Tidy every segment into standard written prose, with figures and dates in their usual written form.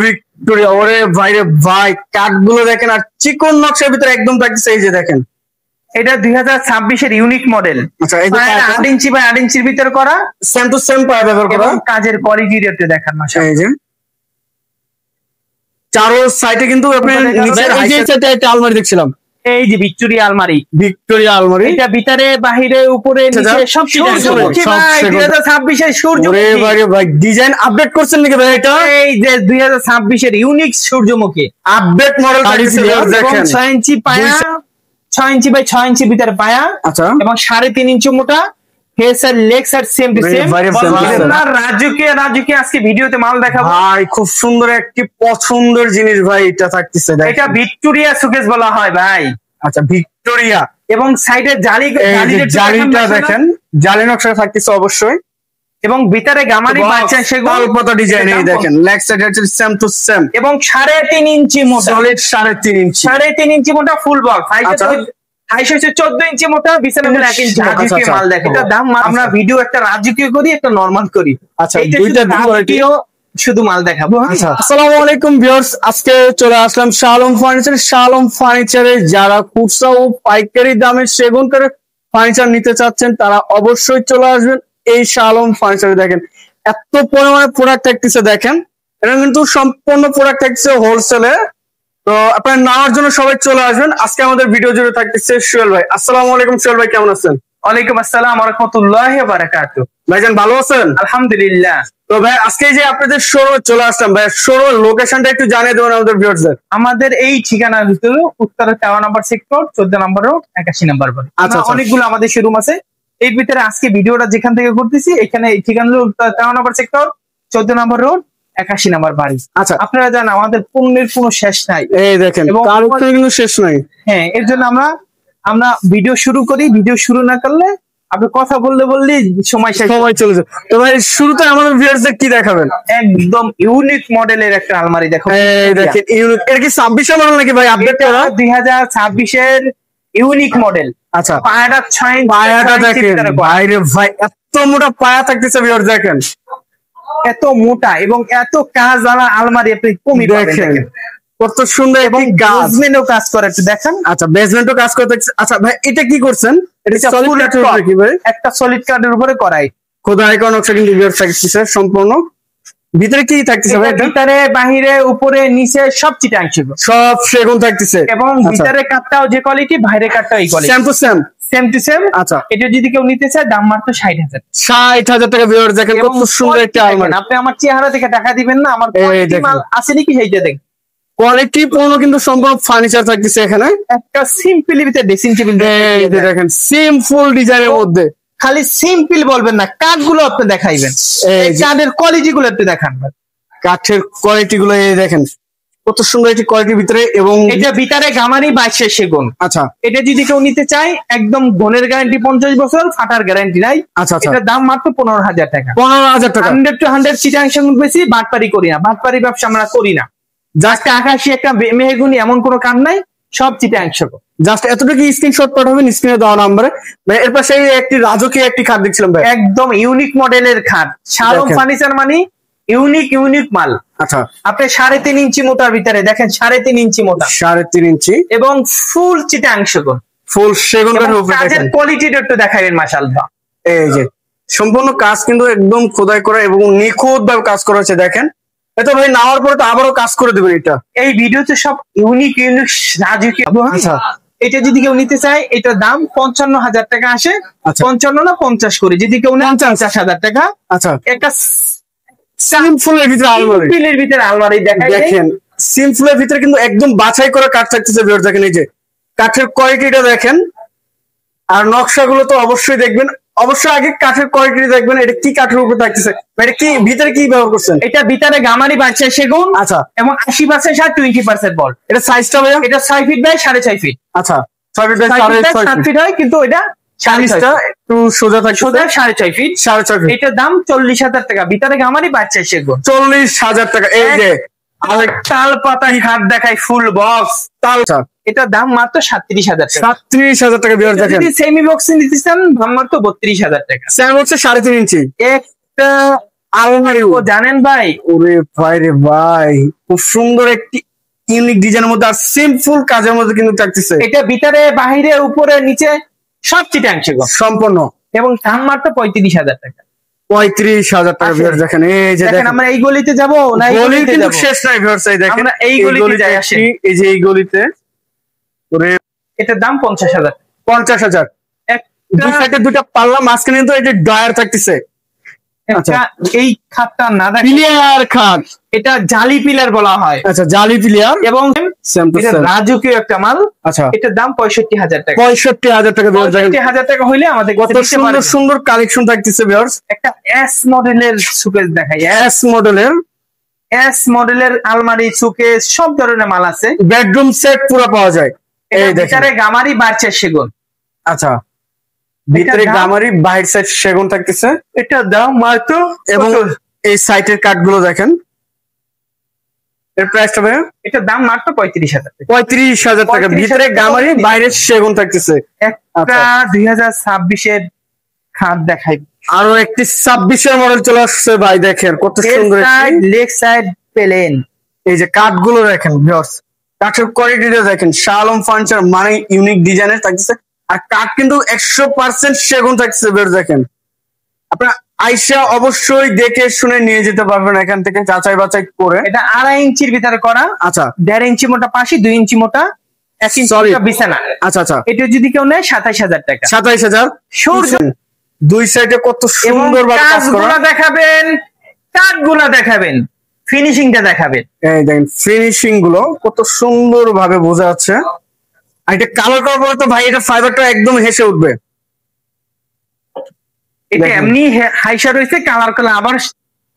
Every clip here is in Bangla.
ভিক্টোরিয়া। ওরে ভাইরে ভাই, কাঠগুলো দেখেন আর চিকন নকশার ভিতরে একদম থাকতেছে। এই যে দেখেন, এটা 2026-এর ইউনিক মডেল। আচ্ছা, এই যে 8 ইঞ্চি বাই 8 ইঞ্চির ভিতরে করা, সেম টু সেম পায়া ব্যবহার করা। এবং কাজের কোয়ালিটি একটু দেখান মাশাআল্লাহ। এই যে চারো সাইডে কিন্তু আপনি নিচের একটা আলমারি দেখছিলাম। এই যে ভিক্টোরিয়া আলমারি, ভিক্টোরিয়া আলমারি, এটা ভিতরে বাহিরে উপরে নিচে সব সূর্যমুখী ভাই। 2026-এর সূর্যমুখী। ওরে ভাই ভাই, ডিজাইন আপডেট করছেন নাকি ভাই? এটা এই যে 2026-এর ইউনিক সূর্যমুখী আপডেট মডেল দেখেন। 6 ইঞ্চি পায়া, 6 ইঞ্চি বাই 6 ইঞ্চি ভিতরে পায়া, আচ্ছা, এবং 3.5 ইঞ্চি মোটা। ফেস আর লেগস আর সেম টু সেম। রাজুকে আজকে ভিডিওতে মাল দেখাবো ভাই। খুব সুন্দর একটি পছন্দের জিনিস ভাই এটা থাকতেছে। এটা ভিক্টোরিয়া শোকেস বলা হয় ভাই। আচ্ছা, ভিক্টোরিয়া। এবং সাইডে জালিটা দেখেন, জালি নকশা থাকতেছে অবশ্যই। এবং ভিতরে গামারি পাচ্ছেন সেগুলো কত ডিজাইন। এই দেখেন, লেগ সাইড হচ্ছে সেম টু সেম, এবং 3.5 ইঞ্চি মোটা, সলিড 3.5 ইঞ্চি, 3.5 ইঞ্চি মোটা ফুল বক্স। হাইট হচ্ছে 14 ইঞ্চি মোটা, বিছানা 1 ইঞ্চি। রাজুকে মাল দেখেন। এটা দাম আমরা ভিডিও একটা রাজুকে করি, একটা নরমাল করি। আচ্ছা, দুইটা ভিডিও শুধু মাল দেখাবো। আসসালামু আলাইকুম ভিউয়ার্স, আজকে চলে আসলাম শাহ আলম ফার্নিচার। শাহ আলম ফার্নিচারে যারা খুচরা ও পাইকারি দামে সেগুন করে ফার্নিচার নিতে চাচ্ছেন তারা অবশ্যই চলে আসবেন এই শাহ আলম ফার্নিচারে। দেখেন এত পরিমাণে প্রোডাক্ট থাকতেছে। দেখেন এটা কিন্তু সম্পূর্ণ প্রোডাক্ট থাকতেছে হোলসেলে। তো আপনার নেওয়ার জন্য সবাই চলে আসবেন। আজকে আমাদের ভিডিও জুড়ে থাকতেছে সোহেল ভাই। আসসালামু আলাইকুম সোহেল ভাই, কেমন আছেন? ওয়ালাইকুম আসসালাম ওয়া রাহমাতুল্লাহি ওয়া বারাকাতুহু। ভাইজান ভালো আছেন? আলহামদুলিল্লাহ। তো ভাই আজকে যে আপনাদের শোরুমে চলে আসলাম ভাই, শোরুমের লোকেশনটা একটু জানিয়ে দেবেন আমাদের ভিউয়ারদের। আমাদের এই ঠিকানার ভিতরে উত্তরা 13 নম্বর সেক্টর, 14 নম্বর রোড, 81 নম্বর বাড়ি। আচ্ছা, অনেকগুলো আমাদের শোরুম আছে। এর ভিতরে আজকে ভিডিওটা যেখান থেকে করতেছি এখানে এই ঠিকানা হলো উত্তরা 13 নম্বর সেক্টর, 14 নম্বর রোড, 81 নম্বর বাড়ি। আচ্ছা, আপনারা জানেন আমাদের পণ্যের কোনো শেষ নাই। এই দেখেন কারোর কিন্তু শেষ নাই। হ্যাঁ, এর জন্য আমরা ভিডিও শুরু করি। ভিডিও শুরু না করলে আপনি কথা বললে সময় চলে যায়। তো ভাই শুরুতে আমাদের ভিউয়ারদের কি দেখাবেন? একদম ইউনিক মডেলের একটা আলমারি দেখো। এই দেখেন ইউনিক। এর কি 26 মডেল নাকি ভাই? আপডেট করা 2026-এর ইউনিক মডেল। আচ্ছা, পায়াটা 6 ইঞ্চি। পায়াটা দেখেন বাইরে ভাই, এত মোটা পায়া থাকতেছে ভিউয়ার। দেখেন এত মোটা এবং এত কাজ আলমারি আপনি কমই পাবেন। কত সুন্দর, এবং বেসমেন্টও কাজ করে একটু দেখেন। আচ্ছা, বেসমেন্টও কাজ করতে। আচ্ছা ভাই, এটা কি করছেন? এটা সলিড কাঠের উপরে কি ভাই? একটা সলিড কাঠের উপরে করাই খোদাই করা নকশা কিন্তু ভিউয়ার থাকতেছে সম্পূর্ণ। ভিতরে কি থাকতেছে ভাই? ভিতরে বাহিরে উপরে নিচে সব চিটাংশ, সব সেগুন থাকতেছে। এবং ভিতরে কাঠটাও যে কোয়ালিটি, বাইরে কাঠটাও এই quality, same to same, same to same. আচ্ছা, এটা যদি কেউ নিতে চায় দাম মাত্র 60,000। 60,000 টাকা ভিউয়ার। দেখেন কত সুন্দর একটা আলমারি। আপনি আমার চেহারা থেকে টাকা দিবেন না, আমার মাল আছে নাকি সেইটা দেখেন। কোয়ালিটি পূর্ণ কিন্তু সম্পূর্ণ ফার্নিচার থাকতেছে এখানে। একটা সিম্পলি ভিতরে ড্রেসিং টেবিল দেখেন, সিম্পল ডিজাইনের মধ্যে। খালি সিম্পল বলবেন না, কাঠগুলো আপনি দেখাইবেন। এই কাঠের কোয়ালিটি গুলো একটু দেখান। কাঠের কোয়ালিটি গুলো এই দেখেন কত সুন্দর একটি কোয়ালিটির ভিতরে। এবং এটা ভিতরে গামারি 22 সেগুন। আচ্ছা, এটা যদি কেউ নিতে চায় একদম গুণের গ্যারান্টি 50 বছর, ফাটার গ্যারান্টি নাই। আচ্ছা, এটার দাম মাত্র 15,000 টাকা। 15,000 টাকা। 100 to 100 চিটাংশ বেশি। বাটপারি করি না, বাটপারি ব্যবসা আমরা করি না। জাস্ট আকাশি একটা মেহগুনি এমন কোনো কাম নাই, সব চিটাংশ। জাস্ট এতটুকু স্ক্রিনশট পাঠাবেন স্ক্রিনে দেওয়া নম্বরে। এর পাশে একটি রাজকীয় একটি খাট দেখছিলাম ভাই, একদম ইউনিক মডেলের খাট। শাহ আলম ফার্নিচার মানে ইউনিক মাল। আচ্ছা, আপনি 3.5 ইঞ্চি মোটার ভিতরে দেখেন, 3.5 ইঞ্চি মোটা, 3.5 ইঞ্চি, এবং ফুল চিটাংশ, ফুল সেগুন কাঠের কোয়ালিটিটা একটু দেখাবেন মাশাআল্লাহ। এই যে সম্পূর্ণ কাজ কিন্তু একদম খোদাই করা এবং নিখুঁত ভাবে কাজ করা হচ্ছে। দেখেন এটা ভাই নেওয়ার পরে তো আবারও কাজ করে দেবেন। এটা এই ভিডিওতে সব ইউনিক রাজকীয়। আচ্ছা, এটা যদি কেউ নিতে চায় এটার দাম 55,000 টাকা আসে। 55 না 50 করে। যদি কেউ নেন 50,000 টাকা। আচ্ছা, একটা সিম্পলের ভিতরে আলমারি, সিম্পলের ভিতরে আলমারি দেখেন। সিম্পলের ভিতরে কিন্তু একদম বাছাই করা কাঠ থাকতেছে ভিউয়ার। দেখেন এই যে কাঠের কোয়ালিটিটা দেখেন, আর নকশাগুলো তো অবশ্যই দেখবেন। অবশ্যই আগে কাঠের কোয়ালিটি দেখবেন, এটা কি কাঠের উপর থাকতেছে, এটা কি ভিতরে কি ব্যবহার করছেন। এটা ভিতরে গামারি 22 সেগুন। আচ্ছা, এবং 80% সার 20% বল। এটা সাইজটা ভাইয়া? এটা 6 ফিট বাই 6.5 ফিট। আচ্ছা, 6 ফিট বাই 6.5 ফিট হয়, কিন্তু এটা সাইজটা একটু সোজা থাকে, সোজা 6.5 ফিট। 6.5 ফিট। এটার দাম 40,000 টাকা। ভিতরে গামারি 22 সেগুন, 40,000 টাকা। এই যে আরেক তাল পাতা খাট দেখাই, ফুল বক্স তাল। এটার দাম মাত্র 37,000 টাকা। 37,000 টাকা ভিউয়ার। দেখেন সেমি বক্স নিতে চান দাম মাত্র 32,000 টাকা। সেমি বক্সে 3.5 ইঞ্চি। একটা আলমারি ও জানেন ভাই, ওরে ভাই রে ভাই, খুব সুন্দর একটি ইউনিক ডিজাইনের মধ্যে আর সিম্পল কাজের মধ্যে কিন্তু থাকতেছে। এটা ভিতরে বাহিরে উপরে নিচে সব চিটাংশ সম্পূর্ণ, এবং দাম মাত্র 35,000 টাকা। 35,000 টাকা। ভিউয়ার্স দেখেন, এই যে দেখেন আমরা এই গলিতে যাবো না এই গলি গলিতে কিন্তু যাবো? শেষ নাই ভিউয়ার্স, এই দেখেন আমরা এই গলিতে যাই, আসেন। এই যে এই গলিতে ওরে এটার দাম 50,000। 50,000। দুই সাইডে দুটো পাল্লা, মাঝখানে কিন্তু এই যে ডয়ার থাকতেছে। আচ্ছা, এই খাটটা না দেখেন, পিলিয়ার খাট, এটা জালি পিলার বলা হয়। আচ্ছা জালি পিলিয়ার, এবং সেম টু এটা সেম। রাজকীয় একটা মাল। আচ্ছা, এটার দাম 65,000 টাকা। 65,000 টাকা। ভিউয়ার্স দেখেন 65,000 টাকা হইলে আমাদের কত সুন্দর সুন্দর কালেকশন থাকতেছে। ভিউয়ার্স একটা এস মডেলের সুকেস দেখাই। এস মডেলের, এস মডেলের আলমারি, সুকেস সব ধরনের মাল আছে। বেডরুম সেট পুরো পাওয়া যায়। এই দেখেন, ভিতরে গামারি বাড়ছে সেগুন। আচ্ছা, ভিতরে গামারি, বাইরের সাইড সেগুন থাকতেছে। এটা দাম মাত্র, এবং এই সাইটের কাঠগুলো দেখেন, এর প্রাইসটা ভাই এটার দাম মাত্র 35,000 টাকা। 35,000 টাকা। ভিতরে গামারি, বাইরের সেগুন থাকতেছে। একটা 2026 এর খাট দেখাই। আরো একটি 26 মডেল চলে আসছে ভাই, দেখেন কত সুন্দর। লেগ সাইড প্লেন, এই যে কাঠগুলো দেখেন ভিউয়ার্স, কাঠের কোয়ালিটিটা দেখেন। শাহ আলম ফার্নিচার মানে ইউনিক ডিজাইনের থাকতেছে, আর কাঠ কিন্তু 100% সেগুন থাকছে। ভিউয়ার্স দেখেন, আপনারা আইসা অবশ্যই দেখে শুনে নিয়ে যেতে পারবেন এখান থেকে, যাচাই বাছাই করে। এটা 2.5 ইঞ্চির ভিতরে করা। আচ্ছা, 1.5 ইঞ্চি মোটা পাশি, 2 ইঞ্চি মোটা, 1 ইঞ্চি মোটা বিছানা। আচ্ছা আচ্ছা, এটা যদি কেউ নেয় 27,000 টাকা। 27,000। সূর্য দুই সাইডে কত সুন্দর ভাবে কাজ করা। দেখাবেন, কাঠগুলা দেখাবেন, ফিনিশিংটা দেখাবেন। এই দেখেন ফিনিশিং গুলো কত সুন্দর ভাবে বোঝা যাচ্ছে। আর এটা কালার করার পরে তো ভাই এটা ফাইবারটা একদম হেসে উঠবে। এটা এমনি হাইসা রয়েছে, কালার করলে আবার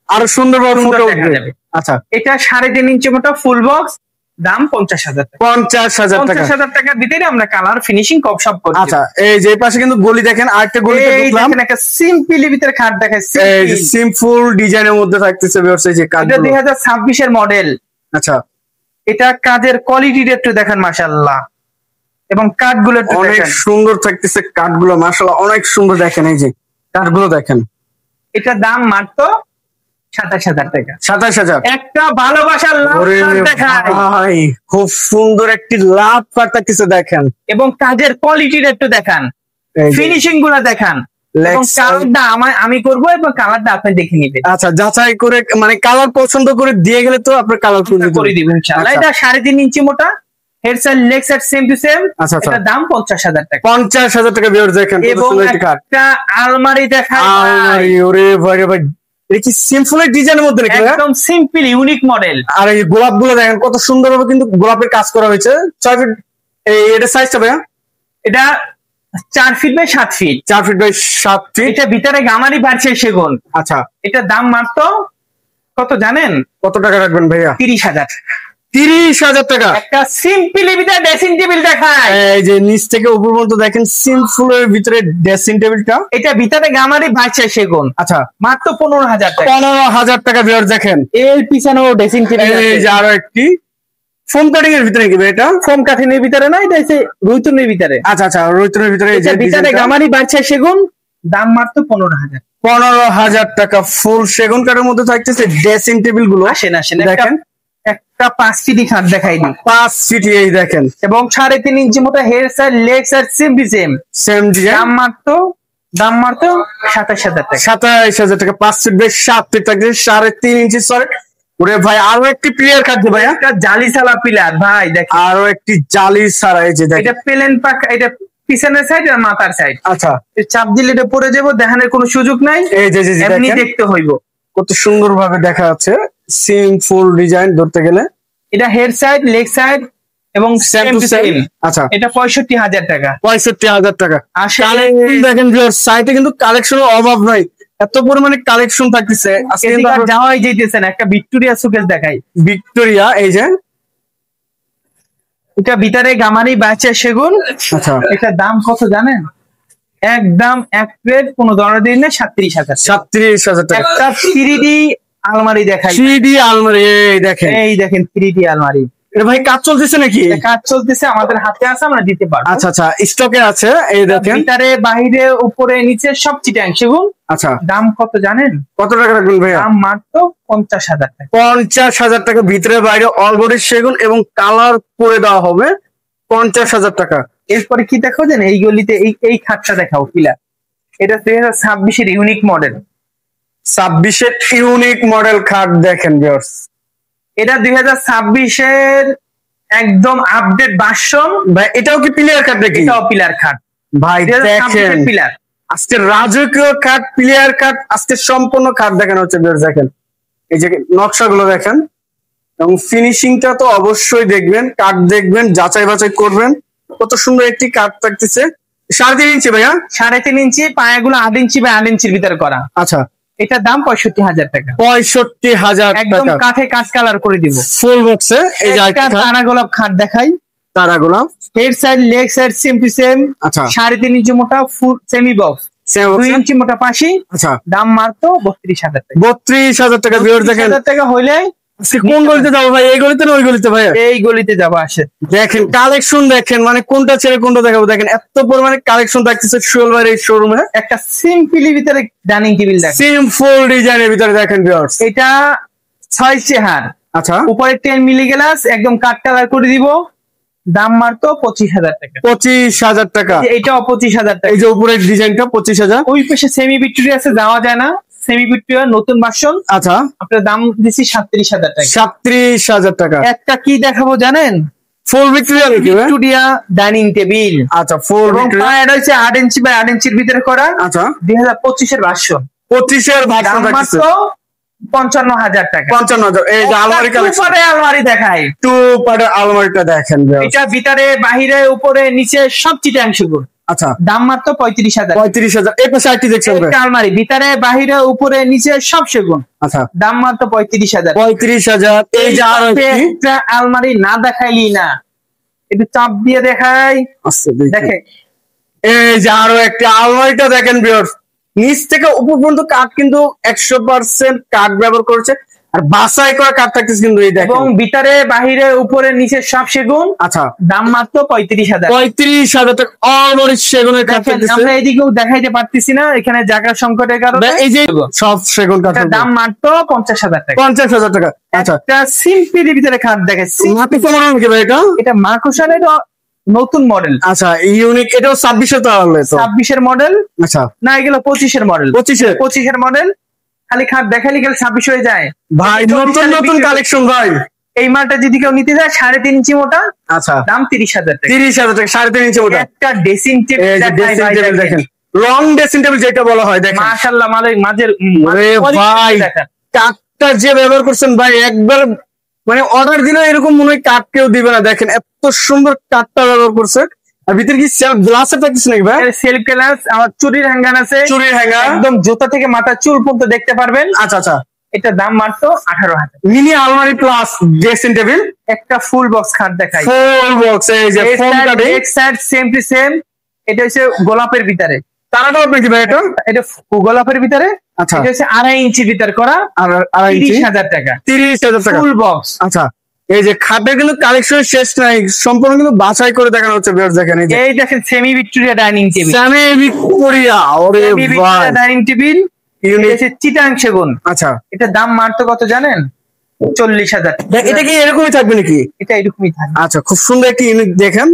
আরো সুন্দর ভাবে ফুটে দেখা উঠবে। যাবে। আচ্ছা, এটা 3.5 ইঞ্চি মোটা ফুল বক্স, দাম 50,000 টাকা। 50,000 টাকা। 50,000 টাকার ভিতরে আমরা কালার ফিনিশিং সব করছি। আচ্ছা, এই যে পাশে কিন্তু গলি দেখেন, আরেকটা গলিতে ঢুকলাম। দেখেন একটা সিম্পলি ভিতরে খাট দেখাচ্ছি, এই যে সিম্পল ডিজাইনের মধ্যে থাকতেছে ভিউয়ার্স, এই যে এটা কাঠগুলো। 2026 এর মডেল। আচ্ছা, এটা কাজের কোয়ালিটিটা একটু দেখেন, মাশাআল্লাহ, এবং কাঠগুলো একটু অনেক দেখেন। সুন্দর থাকতেছে কাঠগুলো, মাশাআল্লাহ অনেক সুন্দর। দেখেন এই যে কাঠগুলো দেখেন। এটা দাম মাত্র 27,000 টাকা। 27,000। একটা ভালোবাসার লাভ দেখায়, ভাই খুব সুন্দর একটি লাভ কাঠ থাকতেছে দেখেন, এবং কাজের কোয়ালিটিটা একটু দেখান, এই যে ফিনিশিং গুলো দেখান, এবং কালারটা আমি করবো এবং কালারটা আপনি দেখে নিবেন। আচ্ছা, যাচাই করে মানে কালার পছন্দ করে দিয়ে গেলে তো আপনার কালার করে দিবেন ইনশাআল্লাহ। এটা 3.5 ইঞ্চি মোটা, head side leg side same to same. আচ্ছা, এটা দাম 50,000 টাকা। 50,000 টাকা। ভিউয়ার্স দেখেন এবং একটা আলমারি দেখায়, আলমারি, ওরে ভাই রে ভাই, এটা কি সিম্পলের ডিজাইনের মধ্যে নাকি? একদম সিম্পল ইউনিক মডেল। আর এই গোলাপ গুলো দেখেন কত সুন্দর ভাবে কিন্তু গোলাপের কাজ করা হয়েছে। 6 ফিট। এটা সাইজটা ভাইয়া? এটা 4 feet by 7 feet. 4 feet by 7 feet. এটা ভিতরে গামারি বাড়ছে সেগুন। আচ্ছা, এটা দাম মাত্র কত জানেন? কত টাকা রাখবেন ভাইয়া? 30,000। 30,000 টাকা। একটা সিম্পলি ভিতরে ড্রেসিং টেবিল দেখায়, এই যে নিচ থেকে উপর পর্যন্ত দেখেন সিম্পলের ভিতরে ড্রেসিং টেবিলটা। এটা ভিতরে গামারি বাড়ছে সেগুন। আচ্ছা, মাত্র 15,000 টাকা। 15,000 টাকা। ভিউয়ার্স দেখেন, এর পিছনেও ড্রেসিং টেবিল আছে। এই যে আরো একটি ফোম কাটিং এর ভিতরে কি ভাই এটা? ফোম কাঠিনের ভিতরে না, এটা হচ্ছে রুইতুনের ভিতরে। আচ্ছা আচ্ছা, রোহিতের ভিতরে এই যে এটা ভিতরে ডিজাইনটা। গামারি বাড়ছে সেগুন, দাম মাত্র 15,000। 15,000 টাকা। ফুল সেগুন কাঠের মধ্যে থাকতেছে ড্রেসিং টেবিল গুলো। আসেন আসেন, দেখেন একটা 5 ফিটি খাট দেখাই দিই। 5 ফিট। এই দেখেন, এবং 3.5 ইঞ্চি মোটা head side leg side same to same. Same design. দাম মাত্র 27,000 টাকা। 27,000 টাকা। 5 ফিট বাই 7 ফিট থাকবে, 3.5 ইঞ্চি সলিড। ওরে ভাই আরো একটি প্লেয়ার কাটবে ভাই, একটা জালি সালা পিলার ভাই দেখেন, আরো একটি জালি ছাড়া। এই যে দেখেন, এটা প্লেন পাকা, এটা পিছনের সাইড আর মাথার সাইড। আচ্ছা, চাপ দিলে এটা পড়ে যাবো, দেখানোর কোনো সুযোগ নাই, এই যে এমনি দেখেন দেখতে হইব। কত সুন্দর ভাবে দেখা যাচ্ছে, সিম্পল ডিজাইন ধরতে গেলে। এটা হেড সাইড লেগ সাইড এবং সেম টু সেম। আচ্ছা, এটা 65,000 টাকা। 65,000 টাকা। আসলে দেখেন সাইটে কিন্তু কালেকশনের অভাব নাই, এত পরিমাণে কালেকশন থাকতেছে। আজকে কিন্তু এদিকে যাওয়াই যাইতেছে না। একটা ভিক্টোরিয়া সুকেস দেখাই, ভিক্টোরিয়া। এই যে এটা ভিতরে গামারি বাচ্চা সেগুন। আচ্ছা, এটা দাম কত জানেন? একদম এক প্লেট কোনো দর দিন না, 37,000। 37,000 টাকা। একটা 3D আলমারি দেখাই, 3D আলমারি। এই দেখেন, এই দেখেন 3D আলমারি। এটা ভাই কাজ চলতেছে নাকি? কাজ চলতেছে, আমাদের হাতে আছে, আমরা দিতে পারবো। আচ্ছা আচ্ছা, স্টকে আছে, এই দেখেন ভিতরে বাইরে উপরে নিচে সব চিটাং সেগুন। আচ্ছা, দাম কত জানেন? কত টাকা রাখবেন ভাইয়া? দাম মাত্র 50,000 টাকা। 50,000 টাকা, ভিতরে বাইরে অলবডি সেগুন এবং কালার করে দেওয়া হবে 50,000 টাকা। এরপরে কি দেখো জানেন, এই গলিতে এই খাটটা দেখাও পিলার। এটা 2026-এর ইউনিক মডেল। 26-এর ইউনিক মডেল খাট দেখেন ভিউয়ার্স, এটা 2026-এর একদম আপডেট ভার্সন। ভাই এটাও কি প্লেয়ার খাট নাকি? এটাও পিলার খাট ভাই দেখেন, পিলার। আজকে রাজকীয় খাট, প্লেয়ার খাট, আজকে সম্পূর্ণ খাট দেখানো হচ্ছে ভিউয়ার্স। দেখেন এই যে নকশাগুলো দেখেন এবং ফিনিশিংটা তো অবশ্যই দেখবেন, কাঠ দেখবেন, যাচাই বাছাই করবেন। কত সুন্দর একটি কাঠ থাকতেছে। 3.5 ইঞ্চি ভাইয়া? 3.5 ইঞ্চি, পায়াগুলো 8 ইঞ্চি বা 8 ইঞ্চির ভিতরে করা। আচ্ছা, এটার দাম 65,000 টাকা। 65,000 একদম টাকা, কাঠে কাঠ কালার করে দিব ফুল বক্সে। এই যে একটা তারা গোলাপ খাট দেখাই। তারা গোলাপ head side leg side same to same. আচ্ছা, 3.5 ইঞ্চি মোটা ফুল সেমি বক্স, 2 ইঞ্চি মোটা পাশি। আচ্ছা, দাম মাত্র 32,000 টাকা। 32,000 টাকা ভিউয়ার দেখেন। 32,000 টাকা হইলে কোন গলিতে যাবো ভাই? এই গলিতে না ওই গলিতে ভাই? এই গলিতে যাবো, আসে দেখেন কালেকশন দেখেন, মানে কোনটা ছেড়ে কোনটা দেখাবো। দেখেন এত পরিমাণে কালেকশন থাকতেছে সোহেল ভাইয়ের এই শোরুমে। একটা সিম্পলি ভিতরে ডাইনিং টেবিল দেখেন, সিম্পল ডিজাইনের ভিতরে দেখেন ভিউয়ার্স। এটা 6 চেহার, আচ্ছা, উপরে 10 মিলি গ্লাস, একদম কাঠ কালার করে দিব। দাম মাত্র 25,000 টাকা। 25,000 টাকা। এটাও 25,000 টাকা। এই যে উপরের ডিজাইনটা 25,000। ওই পাশে সেমি ভিক্টোরিয়া আছে, যাওয়া যায় না। সেমি ভিক্টোরিয়া নতুন ভার্সন। আচ্ছা, আপনার দাম দিচ্ছি 37,000 টাকা। 37,000 টাকা। একটা কি দেখাবো জানেন? ফুল ভিক্টোরিয়া নাকি ভাই? Victoria dining table. আচ্ছা, ফুল ভিক্টোরিয়া। এটা হচ্ছে 8 ইঞ্চি বা 8 ইঞ্চির ভিতরে করা। আচ্ছা, 2025-এর ভার্সন। 25-এর ভার্সন দাম থাকতেছে মাত্র 55,000 টাকা। 55,000। এই যে আলমারি কালেকশন, আলমারি দেখাই। টু পার্টের আলমারিটা দেখেন ভিউয়ার্স। এটা ভিতরে বাহিরে উপরে নিচে সব চিটাং সেগুন। আচ্ছা, দাম মাত্র 35,000। 35,000। এই পাশে আরেকটি দেখছেন ভাই? একটা আলমারি ভিতরে বাহিরে উপরে নিচে সব সেগুন। আচ্ছা, দাম মাত্র 35,000। 35,000। এই যে আরো একটা আলমারি না দেখাইলি না, একটু চাপ দিয়ে দেখাই। আচ্ছা, দেখে এই যে আরো একটা আলমারিটা দেখেন ভিউয়ার্স। নিচ থেকে উপর পর্যন্ত কাঠ কিন্তু 100% কাঠ ব্যবহার করেছে, আর বাছাই করা কাঠ থাকতেছে কিন্তু এই এবং দেখেন। ভিতরে বাহিরে উপরে নিচে সব সেগুন। আচ্ছা, দাম মাত্র 35,000। 35,000 টাকা অলরেডি সেগুনের কাঠ থাকতেছে। আমরা এদিকেও দেখাইতে পারতেছি না, এখানে জায়গা সংকটের কারণে। এই যে সব সেগুন কাঠ, দাম মাত্র 50,000 টাকা। 50,000 টাকা। আচ্ছা, একটা সিম্পল ভিতরে খাট দেখাচ্ছি। মাটি কেমন হবে ভাই এটা? এটা মার্কোসানের নতুন মডেল। আচ্ছা, ইউনিক। এটাও 26-এর তাহলে তো? 26-এর মডেল আচ্ছা, না, এগুলো 25-এর মডেল। 25-এর মডেল। খালি খাট দেখালি গেলে 26 হয়ে যায় ভাই। নতুন নতুন কালেকশন ভাই। এই মালটা যদি কেউ নিতে যায় 3.5 ইঞ্চি মোটা, আচ্ছা, দাম 30,000 টাকা। 30,000 টাকা, 3.5 ইঞ্চি মোটা। একটা ড্রেসিং টেবিল দেখেন, লং ড্রেসিং টেবিল যেটা বলা হয় দেখেন। মাশাআল্লাহ, মাঝের ভাই কাঠটা যে ব্যবহার করছেন ভাই, একবার মানে অর্ডার দিলে এরকম মনে হয় কাঠ কেউ দিবে না। দেখেন এত সুন্দর কাঠটা ব্যবহার করছে। আর ভিতরে কি সেলফ গ্লাসের থাকতেছে নাকি ভাই? সেলফ গ্লাস, আমার চুরির হ্যাঙ্গার আছে। চুরির হ্যাঙ্গার, একদম জুতা থেকে মাথা চুল পর্যন্ত দেখতে পারবেন। আচ্ছা আচ্ছা। এটা দাম মাত্র 18,000। মিনি আলমারি প্লাস ড্রেসিং টেবিল। একটা ফুল বক্স খাট দেখাই। ফুল বক্স, এই যে ফোম কাটিং, এক সাইড সেম টু সেম। এটা হচ্ছে গোলাপের ভিতরে। তারা তো আপনি কি ভাই এটা? এটা গোলাপের ভিতরে। আচ্ছা, এটা হচ্ছে 2.5 ইঞ্চি ভিতরে করা। আর 2.5 ইঞ্চি, 30,000 টাকা। 30,000 টাকা ফুল বক্স। আচ্ছা, এই যে খাটের কিন্তু কালেকশন শেষ নাই, সম্পূর্ণ কিন্তু বাছাই করে দেখানো হচ্ছে ভিউয়ার্স। দেখেন এই দেখেন semi Victoria dining table. Semi Victoria, ওরে ভাই ডাইনিং টেবিল ইউনিক। চিটাং সেগুন। আচ্ছা, এটা দাম মাত্র কত জানেন? 40,000। এটা কি এরকমই থাকবে নাকি? এটা এরকমই থাকবে। আচ্ছা, খুব সুন্দর একটি ইউনিক। দেখেন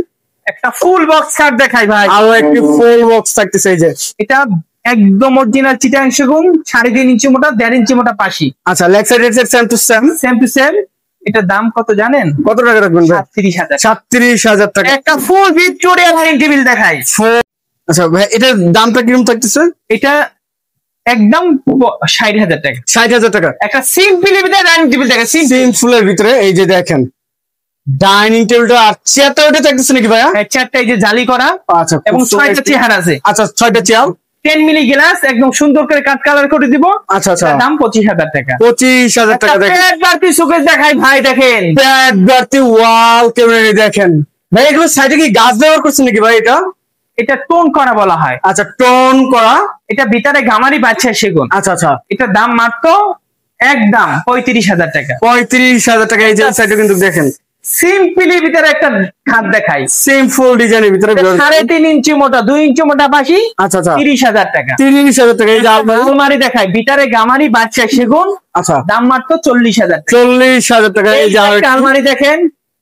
একটা ফুল বক্স খাট দেখাই ভাই। আরো একটি ফুল বক্স থাকতেছে। এই যে এটা একদম অরিজিনাল চিটাং সেগুন, 3.5 ইঞ্চি মোটা, 1.5 ইঞ্চি মোটা পাশি। আচ্ছা, leg side right side same to same. Same to same. এটা দাম কত জানেন? কত টাকা রাখবেন ভাই? 37,000। 37,000 টাকা। একটা ফুল ভিক্টোরিয়া ডাইনিং টেবিল দেখাই। আচ্ছা ভাই, এটার দামটা কিরকম থাকতেছে? এটা একদম 60,000 টাকা। 60,000 টাকা। একটা সিম্পলি ভিতরে ডাইনিং টেবিল দেখাই। সিম্পলের ভিতরে এই যে দেখেন ডাইনিং টেবিলটা। আর চেয়ারটা ওটা থাকতেছে নাকি ভাইয়া? চারটা এই যে জালি করা। আচ্ছা, এবং 6টা চেহারা আছে। আচ্ছা, 6টা চেয়ার, 10 মিলি গ্লাস, একদম সুন্দর করে কাট কালার করে দিব। আচ্ছা আচ্ছা, দাম 25,000 টাকা। 25,000 টাকা। দেখেন পেট বাড়তি সুকেশ দেখাই ভাই, দেখেন প্যাড বাড়তি ওয়াল ক্যাবিনেট দেখেন ভাই। এগুলো সাইডে কি গাছ ব্যবহার করছেন নাকি ভাই? এটা এটা টোন করা বলা হয়। আচ্ছা, টোন করা। এটা ভিতরে গামারি বাচ্চা সেগুন। আচ্ছা আচ্ছা, এটা দাম মাত্র একদম 35,000 টাকা। 35,000 টাকা। এই যে সাইডে কিন্তু দেখেন সিম্পলি ভিতরে একটা খাট দেখাই, সিম্পল ডিজাইনের ভিতরে 3.5 ইঞ্চি মোটা 2 ইঞ্চি মোটা পাশি। আচ্ছা আচ্ছা, 30,000 টাকা। 30,000 টাকা। এই যে আলমারি দেখাই, ভিতরে গামারি বাচ্চা সেগুন, আচ্ছা দাম মাত্র 40,000 টাকা। 40,000 টাকা। এই যে আলমারি দেখেন,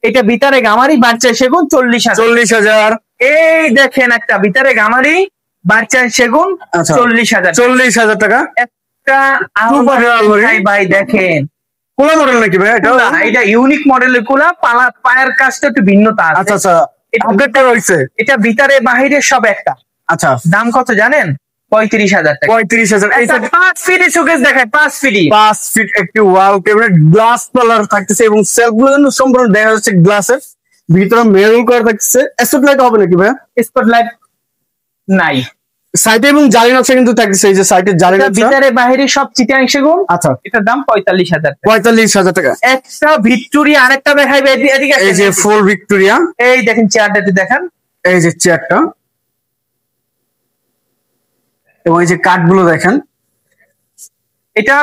এটা ভিতরে গামারি বাচ্চা সেগুন 40,000। 40,000। এই দেখেন একটা ভিতরে গামারি বাচ্চা সেগুন 40,000। 40,000 টাকা। একটা আলমারি ভাই দেখেন, কোলা মডেল নাকি ভাই এটা? এটা ইউনিক মডেলের কোলা, পায়ের কাজটা একটু ভিন্নতা আছে। আচ্ছা আচ্ছা, আপডেটটা রয়েছে। এটা ভিতরে বাহিরে সব একটা। আচ্ছা, দাম কত জানেন? 35,000 টাকা। 35,000। এই 5 ফিট শোকেস দেখায়, 5 ফিট। 5 ফিট একটি ওয়াল ক্যাবিনেট, গ্লাস কালার থাকতেছে এবং সেলফগুলো কিন্তু সম্পূর্ণ দেখা যাচ্ছে গ্লাসের ভিতরে মেরুন করা থাকতেছে। স্পটলাইট হবে নাকি ভাই? স্পটলাইট নাই সাইডে এবং জালি নকশা কিন্তু থাকতেছে। এই যে সাইডে জালি নকশা, ভিতরে বাহিরে সব চিটাং সেগুন। আচ্ছা, এটার দাম 45,000 টাকা। 45,000 টাকা। একটা ভিক্টোরিয়া, আরেকটা দেখাইবে এদিকে। এই যে ফুল ভিক্টোরিয়া। এই দেখেন চেয়ারটা দেখেন, এই যে চেয়ারটা এবং এই যে কাঠগুলো দেখেন। এটা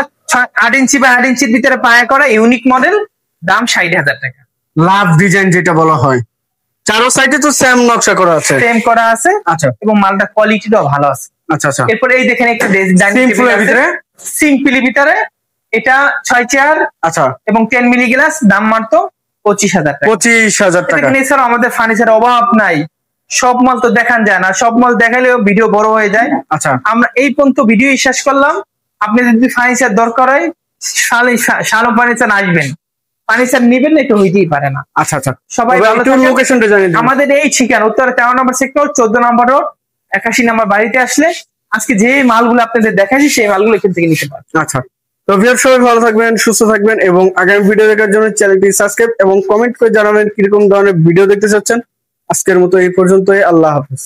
8 ইঞ্চি বা 8 ইঞ্চির ভিতরে পায়া করা ইউনিক মডেল, দাম 60,000 টাকা। লাভ ডিজাইন যেটা বলা হয়, চারো সাইডে তো সেম নকশা করা আছে, সেম করা আছে। আচ্ছা, এবং মালটা কোয়ালিটিটাও ভালো আছে। আচ্ছা আচ্ছা। এরপরে এই দেখেন একটা সিম্পলের ভিতরে, সিম্পলি ভিতরে, এটা 6 চেয়ার, আচ্ছা, এবং 10 মিলি গ্লাস, দাম মাত্র 25,000 টাকা। 25,000 টাকা। এছাড়াও আমাদের ফার্নিচারের অভাব নাই, সব মাল তো দেখান যায় না, সব মাল দেখালেও ভিডিও বড় হয়ে যায়। আচ্ছা, আমরা এই পর্যন্ত ভিডিও শেষ করলাম। আপনি যদি ফার্নিচার দরকার হয়, শালম ফার্নিচার আসবেন, ফার্নিচার নিবেন না, একটু হইতেই পারে না। আচ্ছা আচ্ছা। সবাই ভালো থাকেন। লোকেশনটা জানিয়ে দিন। আমাদের এই ঠিকানা উত্তর 13 নম্বর সেক্টর, 14 নম্বর রোড, 81 নম্বর বাড়িতে আসলে আজকে যে মালগুলো আপনাদের দেখাচ্ছি সেই মালগুলো এখান থেকে নিতে পারেন। আচ্ছা, তো ভিউয়ার সবাই ভালো থাকবেন, সুস্থ থাকবেন এবং আগামী ভিডিও দেখার জন্য চ্যানেলটি সাবস্ক্রাইব এবং কমেন্ট করে জানাবেন কিরকম ধরনের ভিডিও দেখতে চাচ্ছেন। আজকের মতো এই পর্যন্তই, আল্লাহ হাফেজ।